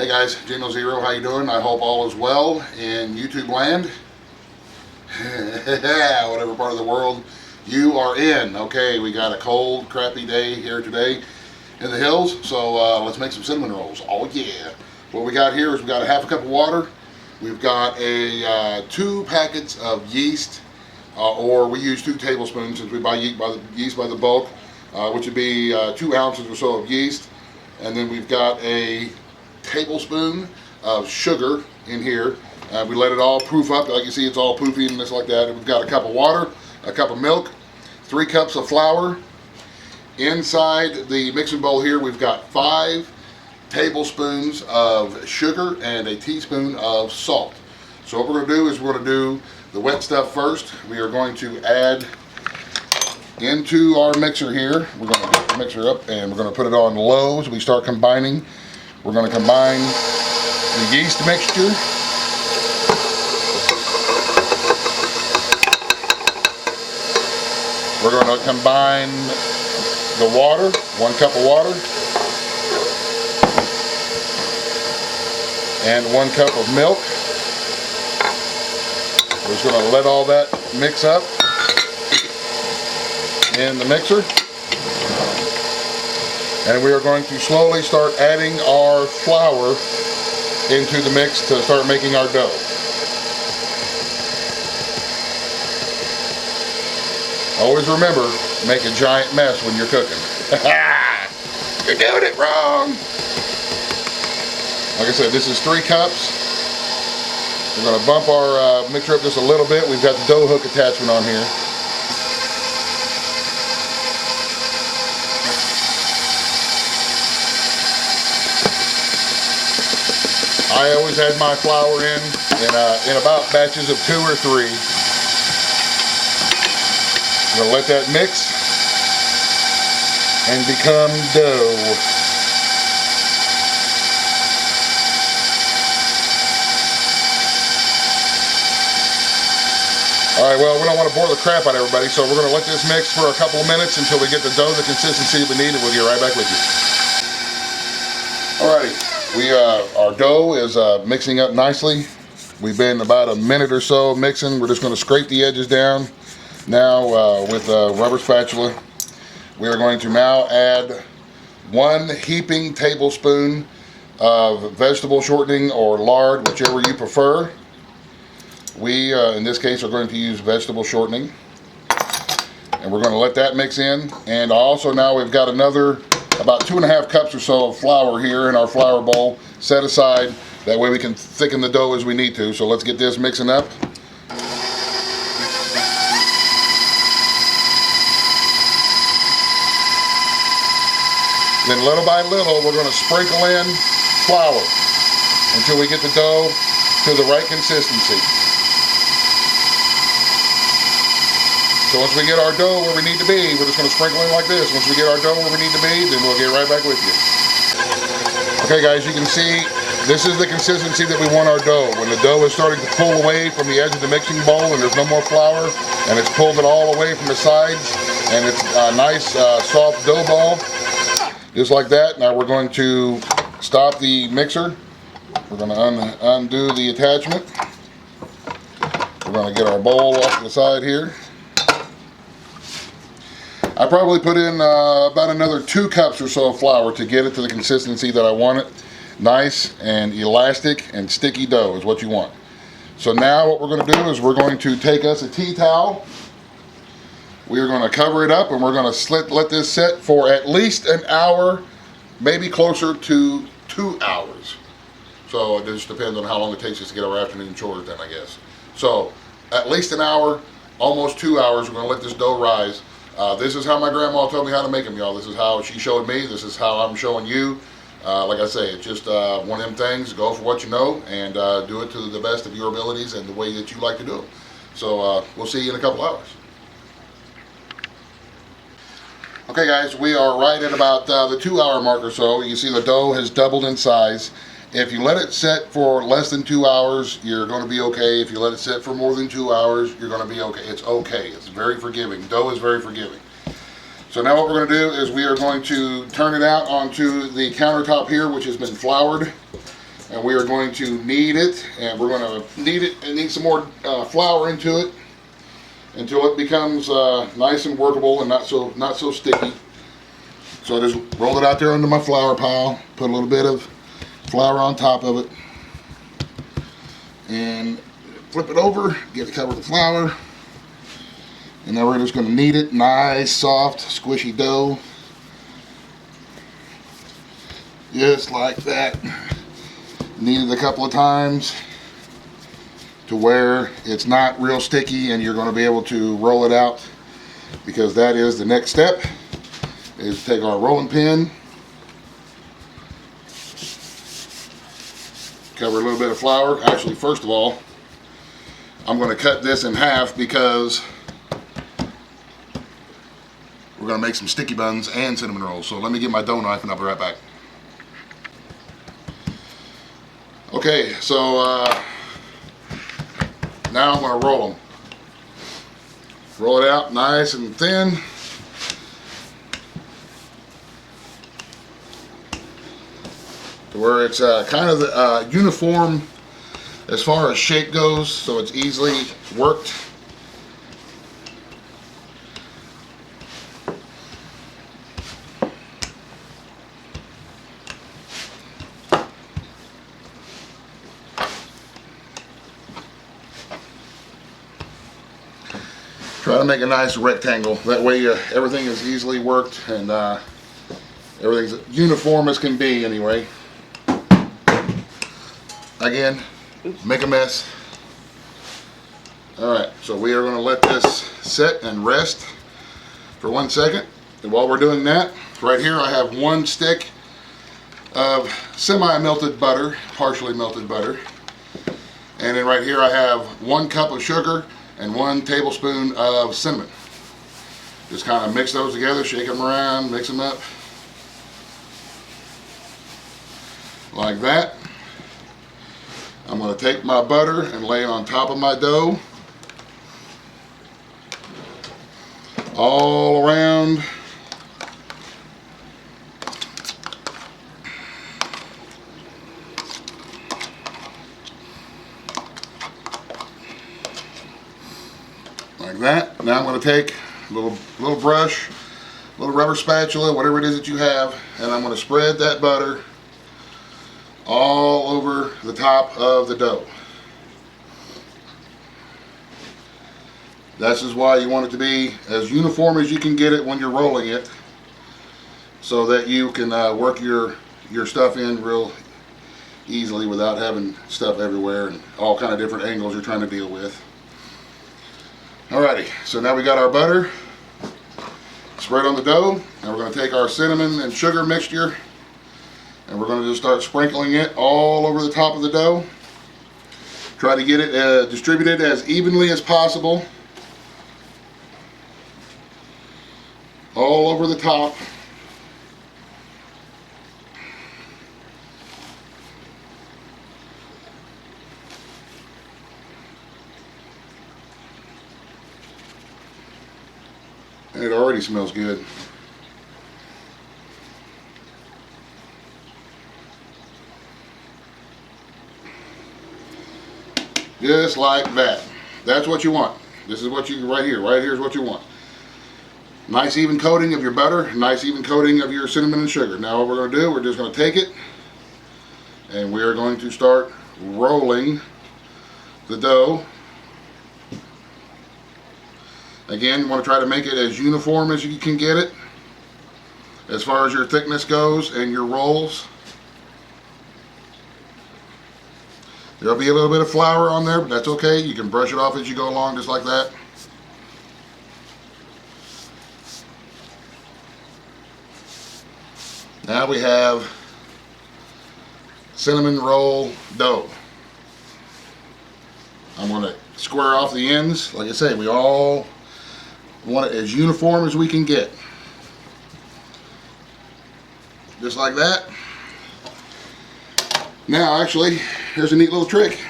Hey guys, Geno Zero, how you doing? I hope all is well in YouTube land. Whatever part of the world you are in. Okay, we got a cold, crappy day here today in the hills, so let's make some cinnamon rolls. Oh yeah. What we got here is we got a half a cup of water. We've got a 2 packets of yeast, or we use 2 tablespoons since we buy yeast by the bulk, which would be 2 ounces or so of yeast. And then we've got a tablespoon of sugar in here. We let it all proof up. Like you see, it's all poofy and just like that. And we've got a cup of water, a cup of milk, 3 cups of flour. Inside the mixing bowl here, we've got 5 tablespoons of sugar and a teaspoon of salt. So what we're going to do is we're going to do the wet stuff first. We are going to add into our mixer here. We're going to get the mixer up and we're going to put it on low so we start combining. We're going to combine the yeast mixture. We're going to combine the water, 1 cup of water, and 1 cup of milk. We're just going to let all that mix up in the mixer. And we are going to slowly start adding our flour into the mix to start making our dough. Always remember, make a giant mess when you're cooking. You're doing it wrong. Like I said, this is 3 cups. We're going to bump our mixer up just a little bit. We've got the dough hook attachment on here. I always add my flour in about batches of 2 or 3. I'm going to let that mix and become dough. Alright, well, we don't want to bore the crap out of everybody, so we're going to let this mix for a couple of minutes until we get the dough the consistency we need, and we'll get right back with you. Alrighty, our dough is mixing up nicely. We've been about a minute or so mixing. We're just going to scrape the edges down. Now, with a rubber spatula, we are going to now add 1 heaping tablespoon of vegetable shortening or lard, whichever you prefer. We, in this case, are going to use vegetable shortening. And we're going to let that mix in. And also now we've got another about 2.5 cups or so of flour here in our flour bowl set aside. That way we can thicken the dough as we need to. So let's get this mixing up. Then little by little we're going to sprinkle in flour until we get the dough to the right consistency. So once we get our dough where we need to be, we're just going to sprinkle in like this. Once we get our dough where we need to be, then we'll get right back with you. Okay guys, you can see this is the consistency that we want our dough. When the dough is starting to pull away from the edge of the mixing bowl and there's no more flour, and it's pulled it all away from the sides, and it's a nice soft dough ball, just like that. Now we're going to stop the mixer. We're going to undo the attachment. We're going to get our bowl off to the side here. I probably put in about another 2 cups or so of flour to get it to the consistency that I want it. Nice and elastic and sticky dough is what you want. So now what we're going to do is we're going to take us a tea towel. We are going to cover it up and we're going to let this set for at least an hour, maybe closer to 2 hours. So it just depends on how long it takes us to get our afternoon chores done, I guess. So at least an hour, almost 2 hours, we're going to let this dough rise. This is how my grandma told me how to make them, y'all. This is how she showed me. This is how I'm showing you. Like I say, it's just one of them things. Go for what you know and do it to the best of your abilities and the way that you like to do them. So we'll see you in a couple hours. Okay guys, we are right at about the 2 hour mark or so. You see the dough has doubled in size. If you let it set for less than 2 hours, you're going to be okay. If you let it set for more than 2 hours, you're going to be okay. It's okay. It's very forgiving. Dough is very forgiving. So now what we're going to do is we are going to turn it out onto the countertop here, which has been floured. and we are going to knead it, and we're going to knead it and knead some more flour into it until it becomes nice and workable and not so sticky. So I just rolled it out there under my flour pile, put a little bit of flour on top of it, and flip it over, get it covered with flour, and now we're just going to knead it. Nice, soft, squishy dough, just like that. Knead it a couple of times to where it's not real sticky, and you're going to be able to roll it out, because that is the next step, is take our rolling pin, cover a little bit of flour. Actually, first of all, I'm going to cut this in half because we're going to make some sticky buns and cinnamon rolls. So let me get my dough knife and I'll be right back. Okay, so now I'm going to roll them. Roll it out nice and thin. To where it's kind of uniform as far as shape goes, so it's easily worked. Try to make a nice rectangle. That way everything is easily worked and everything's uniform as can be anyway. Again, make a mess. Alright, so we are going to let this set and rest for 1 second. And while we're doing that, right here I have 1 stick of semi-melted butter, partially melted butter. And then right here I have 1 cup of sugar and 1 tablespoon of cinnamon. Just kind of mix those together, shake them around, mix them up. Like that. I'm going to take my butter and lay it on top of my dough. All around. Like that. Now I'm going to take a little brush, a little rubber spatula, whatever it is that you have, and I'm going to spread that butter all over the top of the dough. This is why you want it to be as uniform as you can get it when you're rolling it, so that you can work your stuff in real easily without having stuff everywhere and all kind of different angles you're trying to deal with. Alrighty, so now we got our butter spread on the dough, and we're going to take our cinnamon and sugar mixture and we're going to just start sprinkling it all over the top of the dough. Try to get it distributed as evenly as possible. All over the top. And it already smells good. Just like that. That's what you want. This is what you, right here is what you want. Nice even coating of your butter, nice even coating of your cinnamon and sugar. Now what we're going to do, we're just going to take it and we are going to start rolling the dough. Again, you want to try to make it as uniform as you can get it as far as your thickness goes and your rolls. There'll be a little bit of flour on there, but that's okay. You can brush it off as you go along, just like that. Now we have cinnamon roll dough. I'm going to square off the ends. Like I say, we all want it as uniform as we can get. Just like that. Now actually, here's a neat little trick.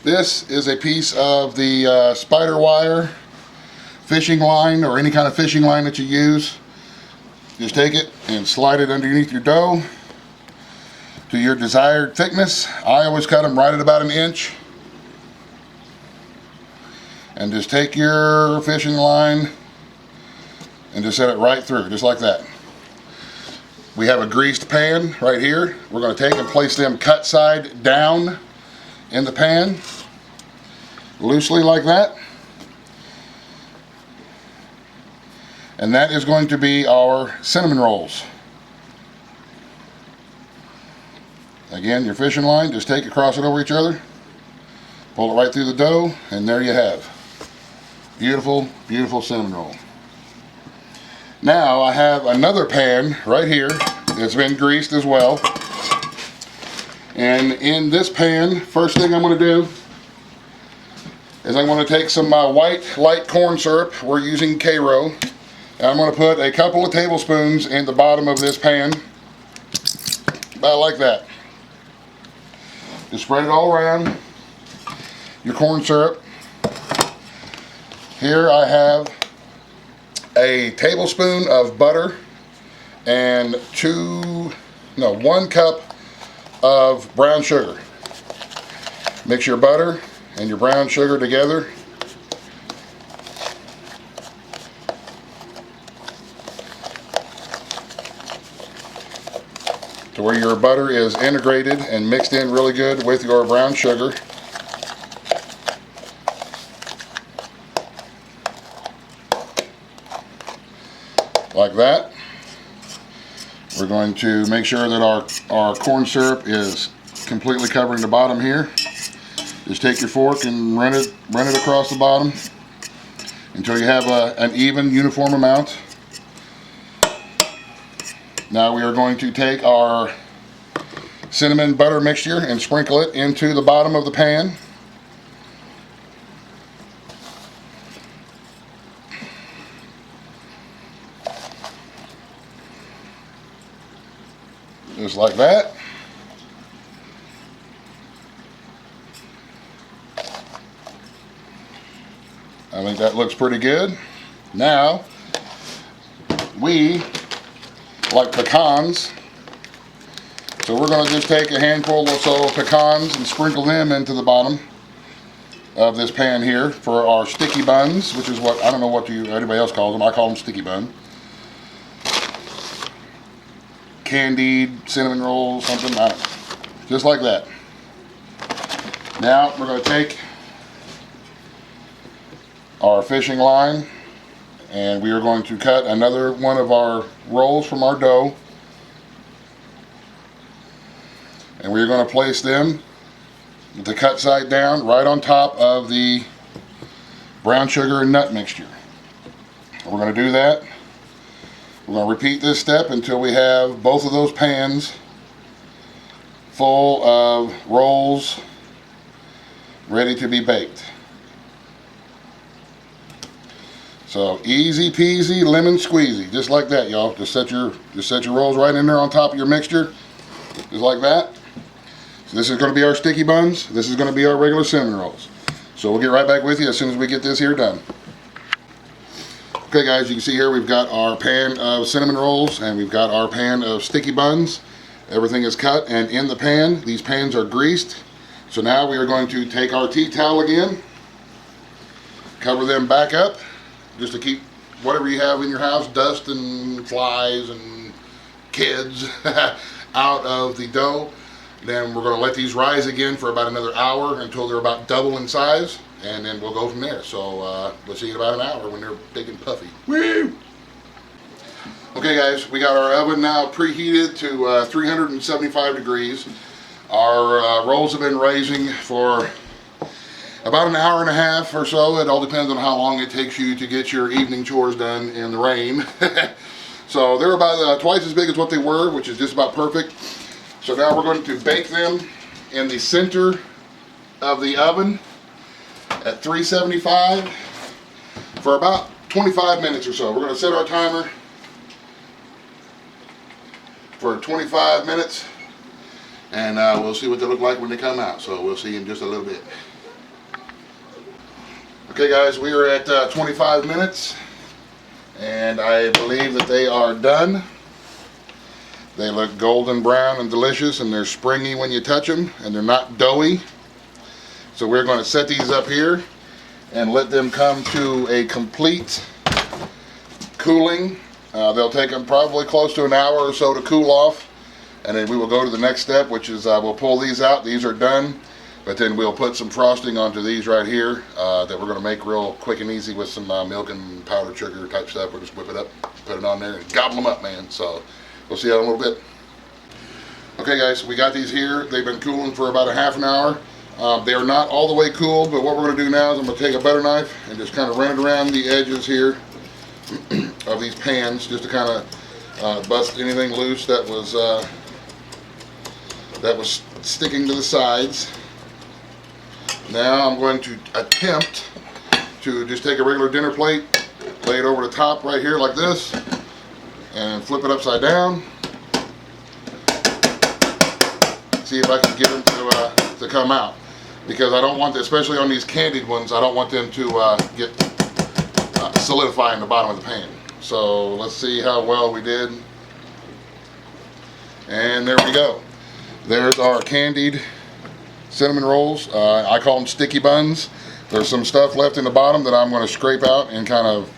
This is a piece of the spider wire fishing line, or any kind of fishing line that you use. Just take it and slide it underneath your dough, to your desired thickness. I always cut them right at about 1 inch. And just take your fishing line and just set it right through, just like that. We have a greased pan right here. We're going to take and place them cut side down in the pan, loosely like that. And that is going to be our cinnamon rolls. Again, your fishing line, just take it, cross it over each other, pull it right through the dough, and there you have beautiful, beautiful cinnamon roll. Now I have another pan right here that's been greased as well. And in this pan, first thing I'm going to do is I'm going to take some white light corn syrup. We're using Cairo. And I'm going to put a couple of tablespoons in the bottom of this pan, about like that. Just spread it all around your corn syrup. Here I have a tablespoon of butter and 1 cup of brown sugar. Mix your butter and your brown sugar together. To where your butter is integrated and mixed in really good with your brown sugar. Like that. We're going to make sure that our corn syrup is completely covering the bottom here. Just take your fork and run it across the bottom until you have an even, uniform amount. Now we are going to take our cinnamon butter mixture and sprinkle it into the bottom of the pan. Just like that. I think that looks pretty good. Now, we like pecans, so we're going to just take a handful or so of pecans and sprinkle them into the bottom of this pan here for our sticky buns, which is what, I don't know what anybody else calls them. I call them sticky bun. Candied cinnamon rolls, something, I don't know. Just like that. Now we're going to take our fishing line and we are going to cut another one of our rolls from our dough, and we're going to place them with the cut side down right on top of the brown sugar and nut mixture. We're going to do that. We're going to repeat this step until we have both of those pans full of rolls ready to be baked. So easy peasy lemon squeezy, just like that, y'all. Just set your rolls right in there on top of your mixture, just like that. So this is going to be our sticky buns. This is going to be our regular cinnamon rolls. So we'll get right back with you as soon as we get this here done. Okay guys, you can see here we've got our pan of cinnamon rolls and we've got our pan of sticky buns. Everything is cut and in the pan. These pans are greased. So now we are going to take our tea towel again, cover them back up, just to keep whatever you have in your house, dust and flies and kids, out of the dough. Then we're going to let these rise again for about another hour until they're about double in size, and then we'll go from there. So we'll see you in about an hour when they're big and puffy. Woo! Okay guys, we got our oven now preheated to 375 degrees. Our rolls have been raising for about an hour and a half or so. It all depends on how long it takes you to get your evening chores done in the rain. So they're about twice as big as what they were, which is just about perfect. So now we're going to bake them in the center of the oven at 375 for about 25 minutes or so. We're going to set our timer for 25 minutes and we'll see what they look like when they come out. So we'll see in just a little bit. Okay guys, we are at 25 minutes and I believe that they are done. They look golden brown and delicious, and they're springy when you touch them, and they're not doughy. So we're going to set these up here and let them come to a complete cooling. They'll take them probably close to an hour or so to cool off, and then we will go to the next step, which is we'll pull these out. These are done, but then we'll put some frosting onto these right here that we're going to make real quick and easy with some milk and powdered sugar type stuff. We'll just whip it up, put it on there, and gobble them up, man. So we'll see that in a little bit. Okay guys, we got these here. They've been cooling for about a half an hour. They are not all the way cooled, but what we're going to do now is I'm going to take a butter knife and just kind of run it around the edges here of these pans, just to kind of bust anything loose that was sticking to the sides. Now I'm going to attempt to just take a regular dinner plate, lay it over the top right here like this, and flip it upside down. See if I can get them to come out, because I don't want, especially on these candied ones, I don't want them to get solidify in the bottom of the pan. So let's see how well we did. And there we go. There's our candied cinnamon rolls. I call them sticky buns. There's some stuff left in the bottom that I'm going to scrape out and kind of,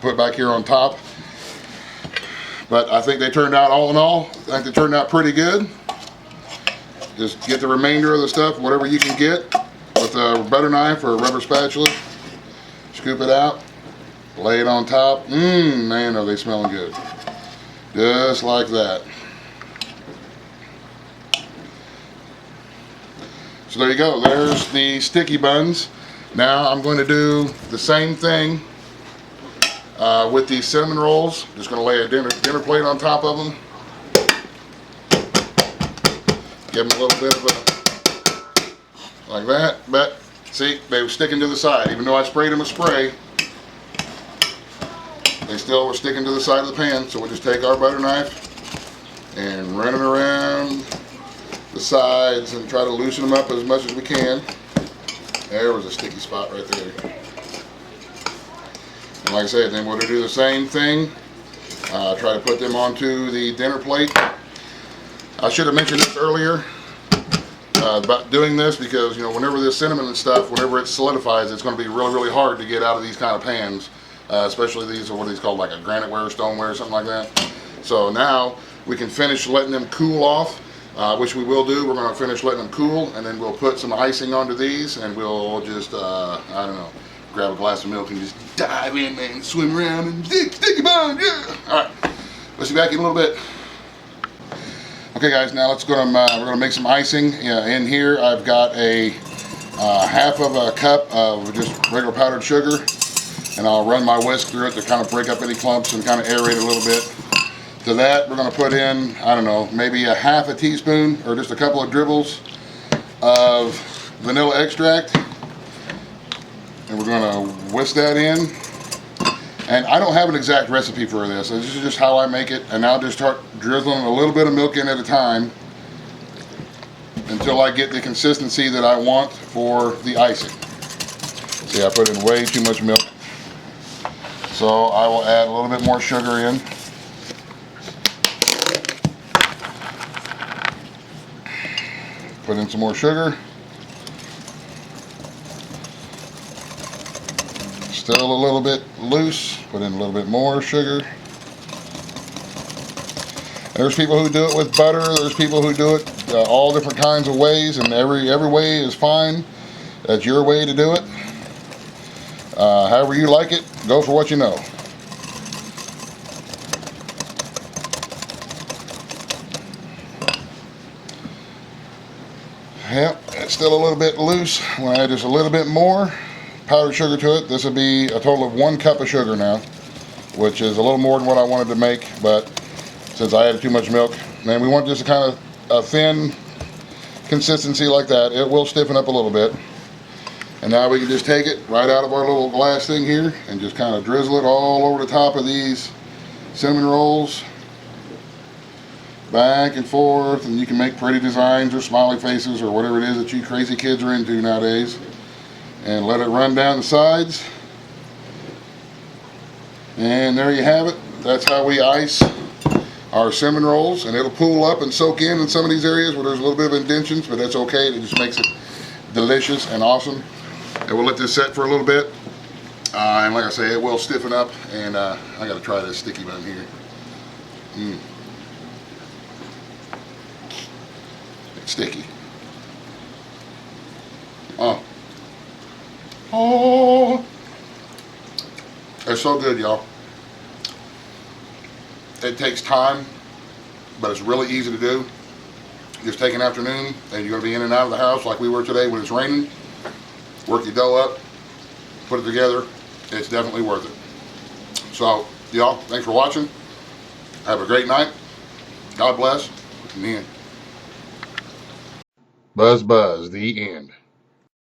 put back here on top. But I think they turned out, all in all, I think they turned out pretty good. Just get the remainder of the stuff, whatever you can get, with a butter knife or a rubber spatula. Scoop it out, lay it on top. Man, are they smelling good. Just like that. So there you go, there's the sticky buns. Now I'm going to do the same thing with these cinnamon rolls. Just going to lay a dinner plate on top of them. Give them a little bit of a, like that, but see, they were sticking to the side. Even though I sprayed them with spray, they still were sticking to the side of the pan. So we'll just take our butter knife and run it around the sides and try to loosen them up as much as we can. There was a sticky spot right there. And like I said, then we'll do the same thing. Try to put them onto the dinner plate. I should have mentioned this earlier about doing this, because whenever this cinnamon and stuff, whenever it solidifies, it's going to be really, really hard to get out of these kind of pans, especially these, or what are these called, like a graniteware or stoneware or something like that. So now we can finish letting them cool off, which we will do. We're going to finish letting them cool, and then we'll put some icing onto these, and we'll just, I don't know, grab a glass of milk and just dive in and swim around and sticky bun, yeah! All right, let's be back in a little bit. Okay guys, now we're gonna make some icing. In here I've got a half of a cup of just regular powdered sugar, and I'll run my whisk through it to kind of break up any clumps and kind of aerate it a little bit. To that we're gonna put in, I don't know, maybe a half a teaspoon or just a couple of dribbles of vanilla extract, and we're gonna whisk that in. And I don't have an exact recipe for this. This is just how I make it. And I'll just start drizzling a little bit of milk in at a time until I get the consistency that I want for the icing. See, I put in way too much milk. So I will add a little bit more sugar in. Put in some more sugar. Still a little bit loose, put in a little bit more sugar. There's people who do it with butter, there's people who do it all different kinds of ways, and every way is fine. That's your way to do it. However you like it, go for what you know. Yep, it's still a little bit loose. I'm going to add just a little bit more powdered sugar to it. This would be a total of 1 cup of sugar now, which is a little more than what I wanted to make, but since I added too much milk, and we want just a kind of a thin consistency like that, it will stiffen up a little bit. And now we can just take it right out of our little glass thing here and just kind of drizzle it all over the top of these cinnamon rolls, back and forth, and you can make pretty designs or smiley faces or whatever it is that you crazy kids are into nowadays. And let it run down the sides. And there you have it. That's how we ice our cinnamon rolls, and it'll pool up and soak in some of these areas where there's a little bit of indentions, but that's okay. It just makes it delicious and awesome. And we'll let this set for a little bit. And like I say, it will stiffen up, and I got to try this sticky bun here. It's sticky. Oh, it's so good, y'all. It takes time, but it's really easy to do. Just take an afternoon, and you're going to be in and out of the house like we were today when it's raining. Work your dough up, put it together. It's definitely worth it. So, y'all, thanks for watching. Have a great night. God bless. And the end. Buzz, buzz, the end.